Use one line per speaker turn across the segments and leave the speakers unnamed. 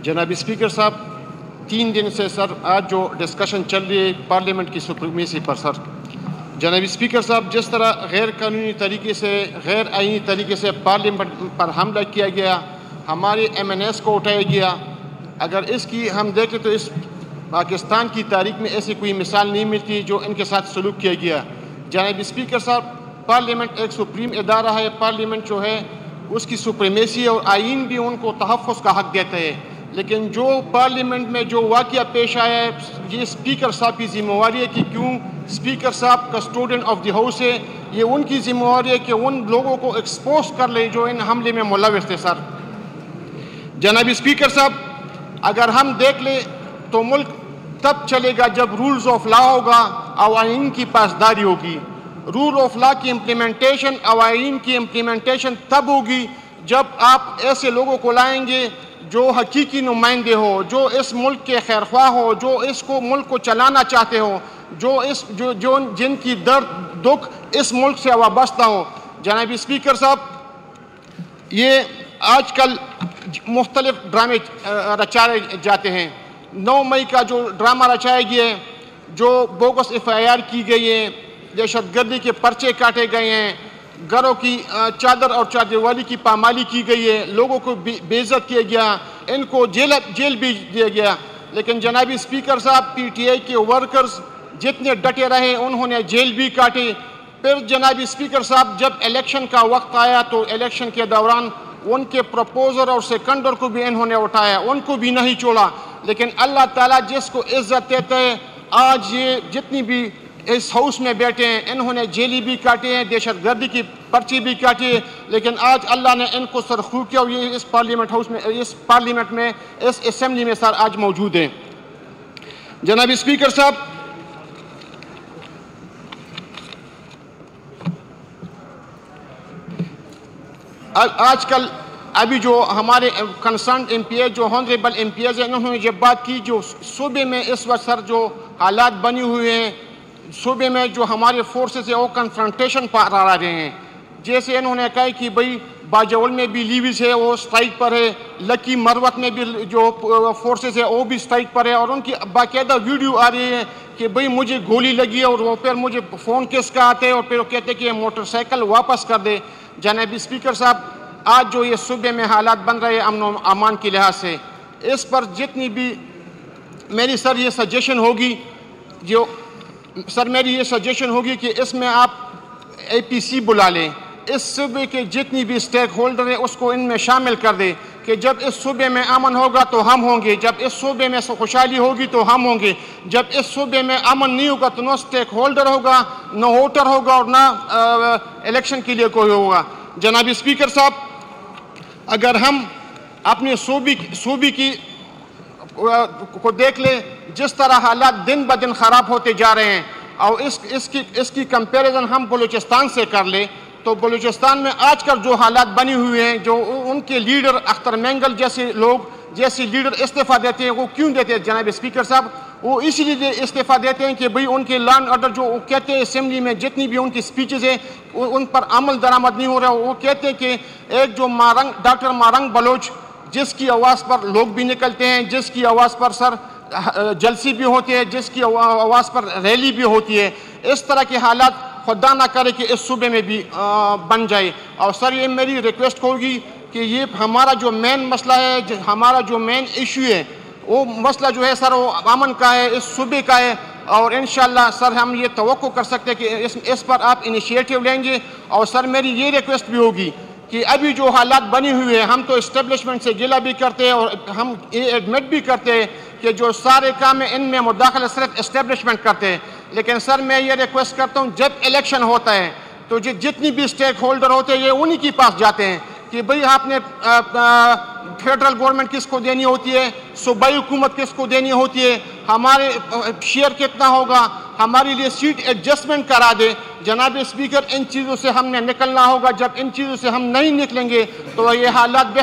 جناب اسپیکر صاحب، 3 دن سے سر آج جو ڈسکشن چل رہی ہے پارلیمنٹ کی سپریمیسی پر سر، جناب اسپیکر صاحب جس طرح غیر قانونی طریقے سے غیر آئینی طریقے سے پارلیمنٹ پر حملہ کیا گیا، ہمارے MNS کو اٹھایا گیا، اگر اس کی ہم دیکھیں تو اس پاکستان کی تاریخ میں ایسی کوئی مثال نہیں ملتی جو ان کے ساتھ سلوک کیا گیا۔ جناب اسپیکر صاحب، پارلیمنٹ ایک سپریم ادارہ ہے، پارلیمنٹ جو ہے اس کی سپریمیسی اور آئین بھی ان کو تحفظ کا حق دیتا ہے، لیکن جو پارلیمنٹ میں جو واقعہ پیش آیا ہے یہ اسپیکر صاحب کی ذمہ داری ہے کہ کیوں اسپیکر صاحب کسٹوڈین آف دی ہاؤس ہے، یہ ان کی ذمہ داری ہے کہ ان لوگوں کو ایکسپوز کر لے جو ان حملے میں ملوث تھے سر۔ جناب اسپیکر صاحب، اگر ہم دیکھ لیں تو ملک تب چلے گا جب رولز آف لا ہوگا، قوانین کی پاسداری ہوگی۔ رول آف لا کی امپلیمنٹیشن، قوانین کی امپلیمنٹیشن تب ہوگی جب آپ ایسے لوگوں کو لائیں گے جو حقیقی نمائندے ہو، جو اس ملک کے خیرخواہ ہو، جو اس کو ملک کو چلانا چاہتے ہو، جن کی درد دکھ اس ملک سے وابستہ ہو۔ جناب اسپیکر صاحب، یہ آج کل مختلف ڈرامے رچائے جاتے ہیں۔ 9 مئی کا جو ڈرامہ رچایا گیا ہے، جو بوگس FIR کی گئی ہے، دہشت گردی کے پرچے کاٹے گئے ہیں، گھروں کی چادر اور چادروالی کی پامالی کی گئی ہے، لوگوں کو بے عزت کیا گیا، ان کو جیل بھی دیا گیا، لیکن جناب اسپیکر صاحب PTI کے ورکرز جتنے ڈٹے رہے انہوں نے جیل بھی کاٹے۔ پھر جناب اسپیکر صاحب جب الیکشن کا وقت آیا تو الیکشن کے دوران ان کے پروپوزر اور سیکنڈر کو بھی انہوں نے اٹھایا، ان کو بھی نہیں چھوڑا، لیکن اللہ تعالیٰ جس کو عزت دیتا ہے، آج یہ جتنی بھی اس ہاؤس میں بیٹھے ہیں انہوں نے جیلی بھی کاٹے ہیں، دہشت گردی کی پرچی بھی کاٹی ہے، لیکن آج اللہ نے ان کو سرخرو کیا اور یہ اس پارلیمنٹ میں اس اسمبلی میں سر آج موجود ہیں۔ جناب اسپیکر صاحب، آج کل ابھی جو ہمارے کنسرنڈ MPA جو ہانریبل MPAs ہیں انہوں نے جب بات کی جو صوبے میں اس وقت سر جو حالات بنی ہوئے ہیں، صوبے میں جو ہمارے فورسز ہیں وہ کنفرنٹیشن پر آ رہے ہیں، جیسے انہوں نے کہا کہ بھئی باجوڑ میں بھی لیویز ہے وہ سٹرائک پر ہے، لکی مروت میں بھی جو فورسز ہے وہ بھی سٹرائک پر ہے، اور ان کی باقاعدہ ویڈیو آ رہی ہے کہ بھئی مجھے گولی لگی ہے اور وہ پھر مجھے فون کس کا آتے ہیں اور پھر وہ کہتے ہیں کہ موٹر سائیکل واپس کر دے۔ جناب اسپیکر صاحب، آج جو یہ صوبے میں حالات بن رہے ہیں امن و امان کے لحاظ سے، اس پر جتنی بھی میری سر یہ سجیشن ہوگی کہ اس میں آپ APC بلا لیں، اس صوبے کے جتنی بھی سٹیک ہولڈر ہیں اس کو ان میں شامل کر دیں کہ جب اس صوبے میں امن ہوگا تو ہم ہوں گے، جب اس صوبے میں خوشحالی ہوگی تو ہم ہوں گے، جب اس صوبے میں امن نہیں ہوگا تو نہ سٹیک ہولڈر ہوگا، نہ ووٹر ہوگا اور نہ الیکشن کے لیے کوئی ہوگا۔ جناب اسپیکر صاحب، اگر ہم اپنے صوبے کی کو دیکھ لیں جس طرح حالات دن بدن خراب ہوتے جا رہے ہیں، اور اس کی کمپیریزن ہم بلوچستان سے کر لیں تو بلوچستان میں آج کل جو حالات بنی ہوئے ہیں، جو ان کے لیڈر اختر مینگل جیسے لیڈر استعفیٰ دیتے ہیں، وہ کیوں دیتے ہیں جناب اسپیکر صاحب؟ وہ اسی لیے استعفیٰ دیتے ہیں کہ بھئی ان کے لان آرڈر جو وہ کہتے ہیں اسمبلی میں جتنی بھی ان کی سپیچز ہیں ان پر عمل درآمد نہیں ہو رہا۔ وہ کہتے ہیں کہ ایک جو ڈاکٹر مارنگ بلوچ جس کی آواز پر لوگ بھی نکلتے ہیں، جس کی آواز پر سر جلسی بھی ہوتی ہے، جس کی آواز پر ریلی بھی ہوتی ہے، اس طرح کے حالات خدا نہ کرے کہ اس صوبے میں بھی بن جائے۔ اور سر یہ میری ریکویسٹ ہوگی کہ یہ ہمارا جو مین مسئلہ ہے، ہمارا جو مین ایشو ہے، وہ مسئلہ جو ہے سر وہ امن کا ہے، اس صوبے کا ہے، اور انشاءاللہ سر ہم یہ توقع کر سکتے ہیں کہ اس پر آپ انیشیٹو لیں گے۔ اور سر میری یہ ریکویسٹ بھی ہوگی کہ ابھی جو حالات بنی ہوئے ہیں، ہم تو اسٹیبلشمنٹ سے گلہ بھی کرتے ہیں اور ہم یہ ایڈمٹ بھی کرتے ہیں کہ جو سارے کام ہیں ان میں مداخلت صرف اسٹیبلشمنٹ کرتے ہیں، لیکن سر میں یہ ریکویسٹ کرتا ہوں جب الیکشن ہوتا ہے تو جتنی بھی سٹیک ہولڈر ہوتے ہیں یہ انہی کے پاس جاتے ہیں کہ بھئی آپ نے فیڈرل گورنمنٹ کس کو دینی ہوتی ہے، صوبائی حکومت کس کو دینی ہوتی ہے، ہمارے شیئر کتنا ہوگا، ہمارے لیے سیٹ ایڈجسٹمنٹ کرا دے۔ جناب اسپیکر، ان چیزوں سے ہم نے نکلنا ہوگا، جب ان چیزوں سے ہم نہیں نکلیں گے تو یہ حالات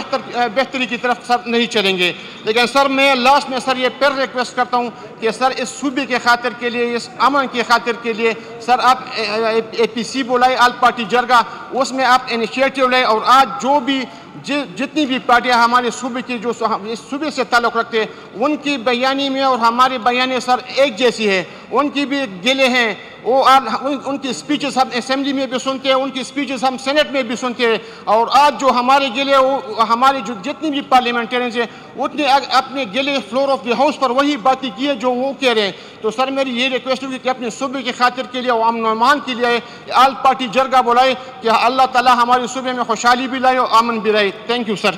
بہتری کی طرف سر نہیں چلیں گے۔ لیکن سر میں لاسٹ میں سر یہ پھر ریکویسٹ کرتا ہوں کہ سر اس صوبے کے خاطر کے لیے، اس امن کی خاطر کے لیے سر آپ APC بلائیں، آل پارٹی جرگہ، اس میں آپ انیشیٹو لیں، اور آج جو بھی جتنی بھی پارٹیاں ہمارے صوبے کی جو اس صوبے سے تعلق رکھتے ہیں ان کی بیانی میں اور ہمارے بیانی سر ایک جیسی ہے. ان کی بھی گلے ہیں, وہ ان کی سپیچز ہم اسمبلی میں بھی سنتے ہیں, ان کی سپیچز ہم سینٹ میں بھی سنتے ہیں. اور آج جو ہمارے گلے ہمارے جو جتنی بھی پارلیمنٹرینز ہیں اتنے اپنے گلے فلور آف دی ہاؤس پر وہی باتیں کی ہے جو وہ کہہ رہے ہیں. تو سر میری یہ ریکویسٹ ہوگی کہ اپنے صوبے کی خاطر کے لیے اور امن و امان کے لیے آل پارٹی جرگہ بلائے کہ اللہ تعالیٰ ہمارے صوبے میں خوشحالی بھی لائے اور امن بھی رہے. Thank you sir.